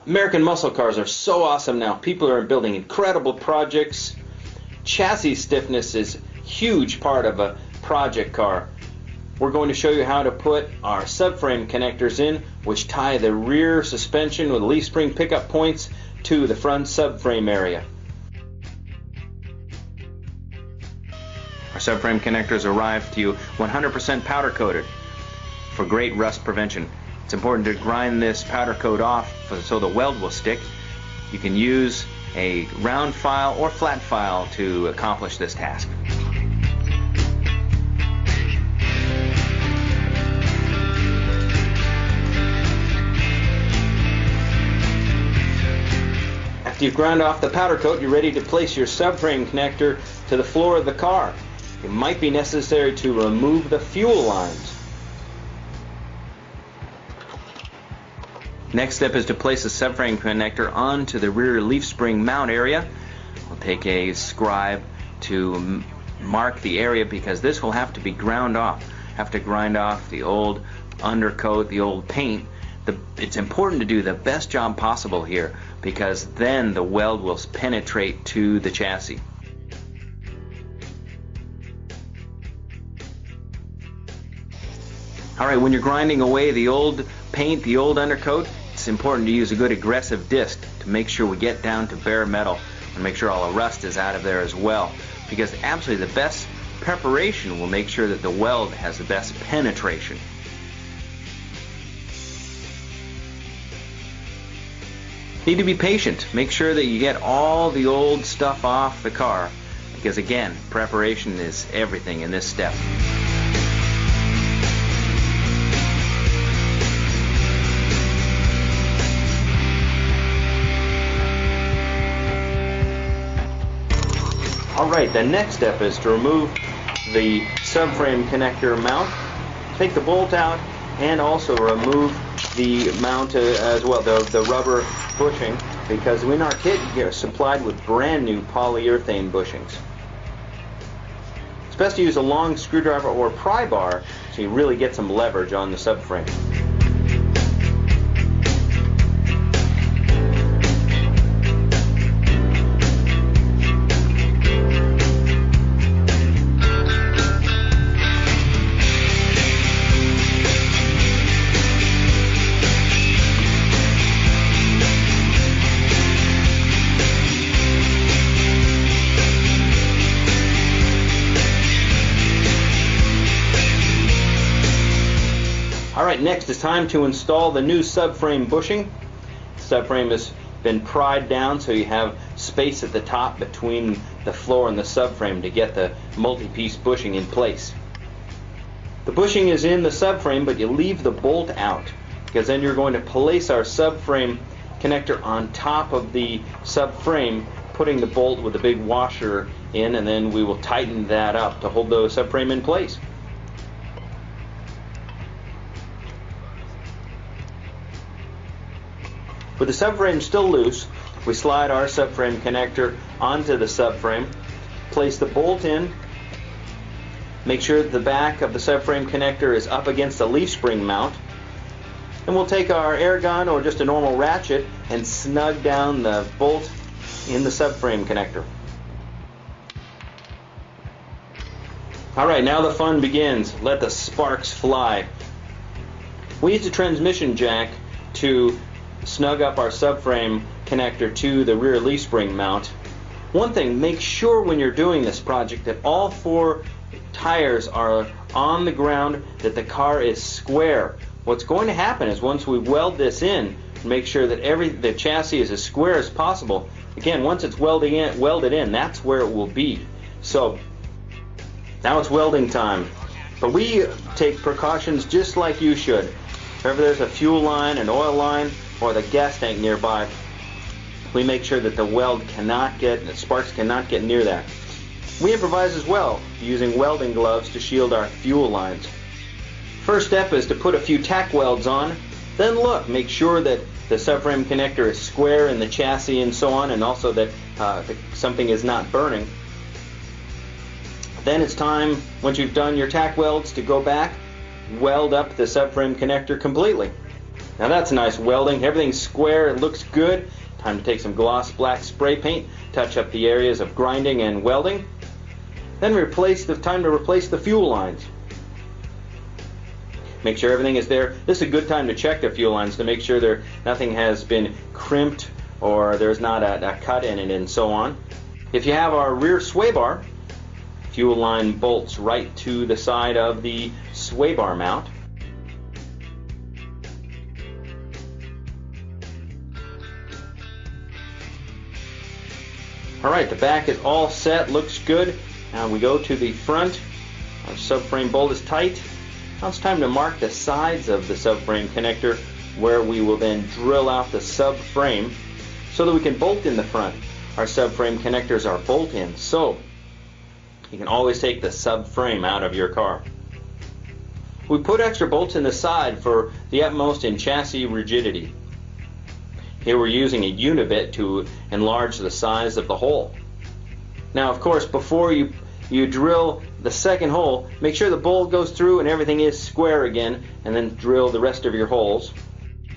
American muscle cars are so awesome now. People are building incredible projects. Chassis stiffness is a huge part of a project car. We're going to show you how to put our subframe connectors in, which tie the rear suspension with leaf spring pickup points to the front subframe area. Our subframe connectors arrive to you 100% powder coated for great rust prevention. It's important to grind this powder coat off so the weld will stick. You can use a round file or flat file to accomplish this task. After you've ground off the powder coat, you're ready to place your subframe connector to the floor of the car. It might be necessary to remove the fuel lines. Next step is to place the subframe connector onto the rear leaf spring mount area. We'll take a scribe to mark the area because this will have to be ground off. Have to grind off the old undercoat, the old paint. It's important to do the best job possible here because then the weld will penetrate to the chassis. Alright, when you're grinding away the old paint, the old undercoat, it's important to use a good aggressive disc to make sure we get down to bare metal and make sure all the rust is out of there as well, because absolutely the best preparation will make sure that the weld has the best penetration. Need to be patient. Make sure that you get all the old stuff off the car because again, preparation is everything in this step. Alright, the next step is to remove the subframe connector mount. Take the bolt out and also remove the mount as well, the rubber bushing, because in our kit you're supplied with brand new polyurethane bushings. It's best to use a long screwdriver or pry bar so you really get some leverage on the subframe. Alright, next it's time to install the new subframe bushing. The subframe has been pried down so you have space at the top between the floor and the subframe to get the multi-piece bushing in place. The bushing is in the subframe, but you leave the bolt out because then you're going to place our subframe connector on top of the subframe, putting the bolt with the big washer in, and then we will tighten that up to hold the subframe in place. With the subframe still loose, we slide our subframe connector onto the subframe, place the bolt in, make sure that the back of the subframe connector is up against the leaf spring mount, and we'll take our air gun or just a normal ratchet and snug down the bolt in the subframe connector. Alright, now the fun begins. Let the sparks fly. We use a transmission jack to snug up our subframe connector to the rear leaf spring mount. One thing, make sure when you're doing this project that all four tires are on the ground, that the car is square. What's going to happen is once we weld this in, make sure that the chassis is as square as possible. Again, once it's welded in, that's where it will be. So now it's welding time. But we take precautions just like you should. If ever there's a fuel line, an oil line, or the gas tank nearby, we make sure that the sparks cannot get near that. We improvise as well, using welding gloves to shield our fuel lines. First step is to put a few tack welds on, then look, make sure that the subframe connector is square in the chassis and so on, and also that something is not burning. Then it's time, once you've done your tack welds, to go back, weld up the subframe connector completely. Now that's nice welding. Everything's square, it looks good. Time to take some gloss black spray paint, touch up the areas of grinding and welding. Then time to replace the fuel lines. Make sure everything is there. This is a good time to check the fuel lines to make sure nothing has been crimped or there's not a cut in it and so on. If you have our rear sway bar, fuel line bolts right to the side of the sway bar mount. Alright, the back is all set, looks good. Now we go to the front. Our subframe bolt is tight. Now it's time to mark the sides of the subframe connector where we will then drill out the subframe so that we can bolt in the front. Our subframe connectors are bolt-in, so you can always take the subframe out of your car. We put extra bolts in the side for the utmost in chassis rigidity. Here we're using a unibit to enlarge the size of the hole. Now, of course, before you drill the second hole, make sure the bolt goes through and everything is square again, and then drill the rest of your holes.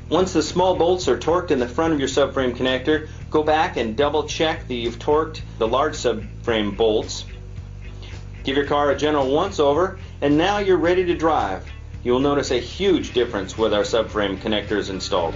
Once the small bolts are torqued in the front of your subframe connector, go back and double check that you've torqued the large subframe bolts. Give your car a general once over, and now you're ready to drive. You'll notice a huge difference with our subframe connectors installed.